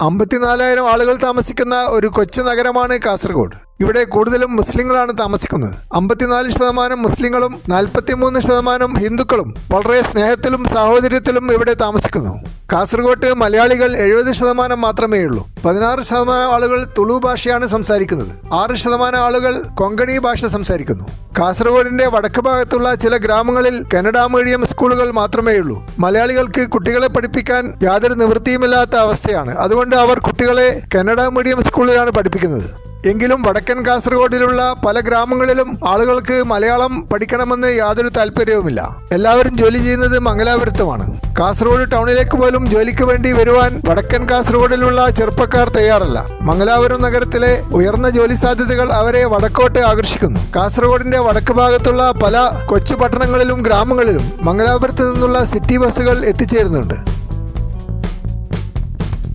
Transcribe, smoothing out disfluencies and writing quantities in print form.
54,000 ആളുകൾ താമസിക്കുന്ന ഒരു കൊച്ചു നഗരമാണ് കാസർഗോഡ്. ഇവിടെ കൂടുതലും മുസ്ലിങ്ങളാണ് താമസിക്കുന്നത്. 54% മുസ്ലിങ്ങളും 43% ഹിന്ദുക്കളും വളരെ സ്നേഹത്തിലും സാഹോദര്യത്തിലും ഇവിടെ താമസിക്കുന്നു. കാസർഗോഡ് മലയാളികൾ 70% മാത്രമേ ഉള്ളൂ. 16% ആളുകൾ തുളു ഭാഷയാണ് സംസാരിക്കുന്നത്. 6% ആളുകൾ കൊങ്കണി ഭാഷ സംസാരിക്കുന്നു. കാസർഗോഡിന്റെ വടക്ക് ഭാഗത്തുള്ള ചില ഗ്രാമങ്ങളിൽ കന്നഡ മീഡിയം സ്കൂളുകൾ മാത്രമേ ഉള്ളൂ. മലയാളികൾക്ക് കുട്ടികളെ പഠിപ്പിക്കാൻ യാതൊരു നിവൃത്തിയുമില്ലാത്ത അവസ്ഥയാണ്. അതുകൊണ്ട് അവർ കുട്ടികളെ കന്നഡ മീഡിയം സ്കൂളിലാണ് പഠിപ്പിക്കുന്നത്. എങ്കിലും വടക്കൻ കാസർഗോഡിലുള്ള പല ഗ്രാമങ്ങളിലും ആളുകൾക്ക് മലയാളം പഠിക്കണമെന്ന് യാതൊരു താല്പര്യവുമില്ല. എല്ലാവരും ജോലി ചെയ്യുന്നത് മംഗലാപുരത്തുമാണ്. കാസർഗോഡ് ടൗണിലേക്ക് പോലും ജോലിക്ക് വേണ്ടി വരുവാൻ വടക്കൻ കാസർഗോഡിലുള്ള ചെറുപ്പക്കാർ തയ്യാറല്ല. മംഗലാപുരം നഗരത്തിലെ ഉയർന്ന ജോലി സാധ്യതകൾ അവരെ വടക്കോട്ട് ആകർഷിക്കുന്നു. കാസർഗോഡിന്റെ വടക്ക് ഭാഗത്തുള്ള പല കൊച്ചു പട്ടണങ്ങളിലും ഗ്രാമങ്ങളിലും മംഗലാപുരത്ത് നിന്നുള്ള സിറ്റി ബസ്സുകൾ എത്തിച്ചേരുന്നുണ്ട്.